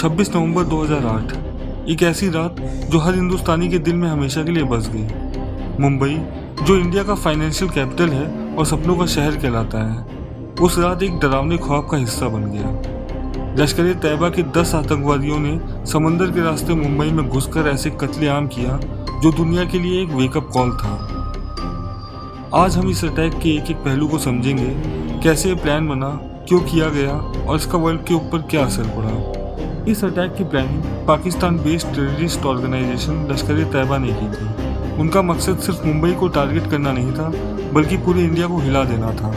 26 नवंबर 2008, एक ऐसी रात जो हर हिंदुस्तानी के दिल में हमेशा के लिए बस गई। मुंबई, जो इंडिया का फाइनेंशियल कैपिटल है और सपनों का शहर कहलाता है, उस रात एक डरावने ख्वाब का हिस्सा बन गया। लश्कर-ए-तैयबा के 10 आतंकवादियों ने समंदर के रास्ते मुंबई में घुसकर ऐसे कत्लेआम किया जो दुनिया के लिए एक वेकअप कॉल था। आज हम इस अटैक के एक एक पहलू को समझेंगे, कैसे ये प्लान बना, क्यों किया गया और इसका वर्ल्ड के ऊपर क्या असर पड़ा। इस अटैक की planning Pakistan based terrorist organization Lashkar e Taiba ने की थी। उनका मकसद सिर्फ मुंबई को टारगेट करना नहीं था, बल्कि पूरे इंडिया को हिला देना था।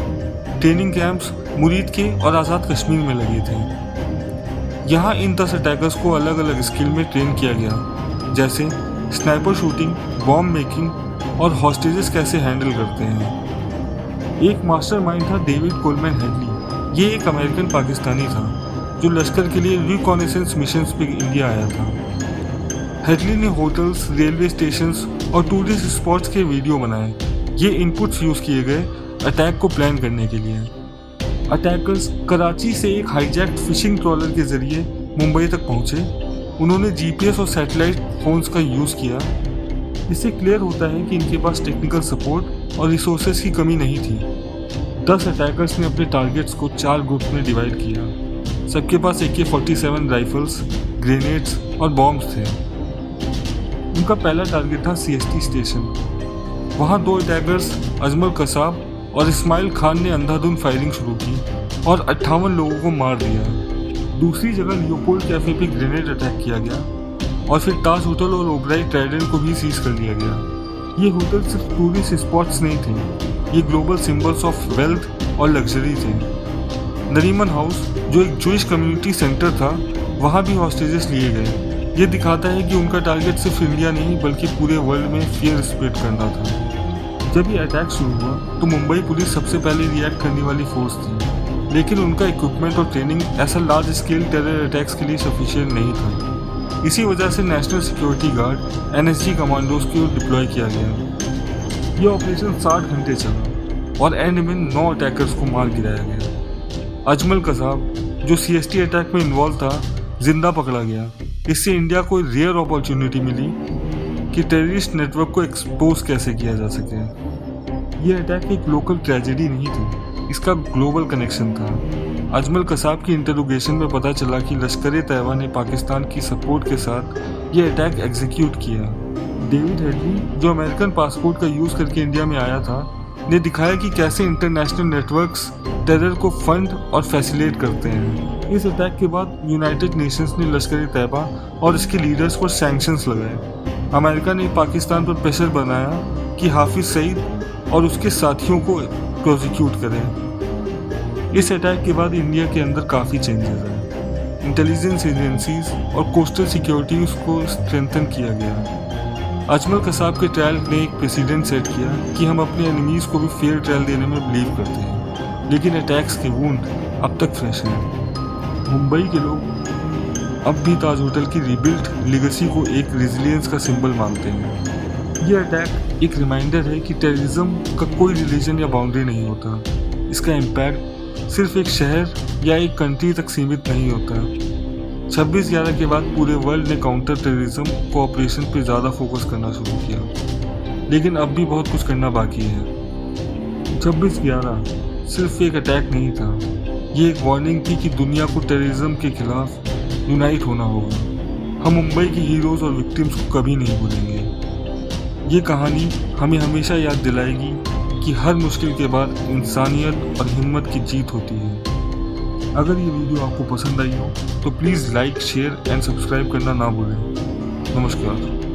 ट्रेनिंग कैंप्स मुरीद के और आज़ाद कश्मीर में लगे थे। यहाँ इन 10 अटैकर्स को अलग अलग स्किल में ट्रेन किया गया, जैसे स्नाइपर शूटिंग, बॉम्ब मेकिंग और हॉस्टेजेस कैसे हैंडल करते हैं। एक मास्टरमाइंड था डेविड कोलमैन हेडली। ये एक अमेरिकन पाकिस्तानी था जो लश्कर के लिए रिकॉनेसेंस मिशंस पे इंडिया आया था। हेडली ने होटल्स, रेलवे स्टेशंस और टूरिस्ट स्पॉट्स के वीडियो बनाए। ये इनपुट्स यूज़ किए गए अटैक को प्लान करने के लिए। अटैकर्स कराची से एक हाईजैक्ड फिशिंग ट्रॉलर के जरिए मुंबई तक पहुंचे। उन्होंने जीपीएस और सैटेलाइट फोन्स का यूज़ किया। इससे क्लियर होता है कि इनके पास टेक्निकल सपोर्ट और रिसोर्सेज की कमी नहीं थी। 10 अटैकर्स ने अपने टारगेट्स को 4 ग्रुप में डिवाइड किया। सबके पास AK-47 राइफल्स, ग्रेनेड्स और बॉम्ब्स थे। उनका पहला टारगेट था CST स्टेशन। वहाँ 2 अटैकर्स अजमल कसाब और इस्माइल खान ने अंधाधुंध फायरिंग शुरू की और 58 लोगों को मार दिया। दूसरी जगह लियोपोल्ड कैफे पे ग्रेनेड अटैक किया गया और फिर ताज होटल और ओबराय ट्राइडेंट को भी सीज कर लिया गया। ये होटल सिर्फ टूरिस्ट स्पॉट्स नहीं थे, ये ग्लोबल सिंबल्स ऑफ वेल्थ और लग्जरी थे। नरीमन हाउस, जो एक जूइश कम्युनिटी सेंटर था, वहाँ भी हॉस्टेजेस लिए गए। ये दिखाता है कि उनका टारगेट सिर्फ इंडिया नहीं बल्कि पूरे वर्ल्ड में फियर स्प्रेड करना था। जब ये अटैक शुरू हुआ तो मुंबई पुलिस सबसे पहले रिएक्ट करने वाली फोर्स थी, लेकिन उनका इक्विपमेंट और ट्रेनिंग ऐसा लार्ज स्केल टेरर अटैक्स के लिए सफिशिएंट नहीं था। इसी वजह से national security guard NSG commandos को डिप्लॉय किया गया। ये ऑपरेशन 60 घंटे चला और एंड में 9 अटैकर्स को मार गिराया गया। अजमल कसाब, जो CST अटैक में इन्वॉल्व था, जिंदा पकड़ा गया। इससे इंडिया को रेयर अपॉर्चुनिटी मिली कि टेररिस्ट नेटवर्क को एक्सपोज कैसे किया जा सके। ये अटैक एक लोकल ट्रेजेडी नहीं थी, इसका ग्लोबल कनेक्शन था। अजमल कसाब की इंटरोगेशन में पता चला कि लश्कर-ए-तैयबा ने पाकिस्तान की सपोर्ट के साथ ये अटैक एग्जीक्यूट किया। डेविड हेडली, जो अमेरिकन पासपोर्ट का यूज़ करके इंडिया में आया था, ने दिखाया कि कैसे इंटरनेशनल नेटवर्क्स टेरर को फंड और फैसिलिटेट करते हैं। इस अटैक के बाद यूनाइटेड नेशंस ने लश्कर-ए-तैयबा और इसके लीडर्स पर सैंक्शंस लगाए। अमेरिका ने पाकिस्तान पर प्रेशर बनाया कि हाफिज सईद और उसके साथियों को प्रोसिक्यूट करें। इस अटैक के बाद इंडिया के अंदर काफ़ी चेंजेस आए। इंटेलिजेंस एजेंसीज और कोस्टल सिक्योरिटीज को स्ट्रेंथन किया गया। अजमल कसाब के ट्रायल ने एक प्रेसिडेंट सेट किया कि हम अपने एनिमीज को भी फेयर ट्रायल देने में बिलीव करते हैं, लेकिन अटैक्स के वुंड अब तक फ्रेश हैं। मुंबई के लोग अब भी ताज होटल की रिबिल्ट लेगेसी को एक रेजिलियंस का सिंबल मानते हैं। ये अटैक एक रिमाइंडर है कि टेररिज्म का कोई रिलीजन या बाउंड्री नहीं होता। इसका इम्पैक्ट सिर्फ एक शहर या एक कंट्री तक सीमित नहीं होता। 26/11 के बाद पूरे वर्ल्ड ने काउंटर टेररिज्म कोऑपरेशन पर ज़्यादा फोकस करना शुरू किया, लेकिन अब भी बहुत कुछ करना बाकी है। 26/11 सिर्फ एक अटैक नहीं था, ये एक वार्निंग थी कि दुनिया को टेररिज्म के खिलाफ यूनाइट होना होगा। हम मुंबई के हीरोज़ और विक्टिम्स को कभी नहीं भूलेंगे। ये कहानी हमें हमेशा याद दिलाएगी कि हर मुश्किल के बाद इंसानियत और हिम्मत की जीत होती है। अगर ये वीडियो आपको पसंद आई हो तो please like, share and subscribe करना ना भूलें। नमस्कार।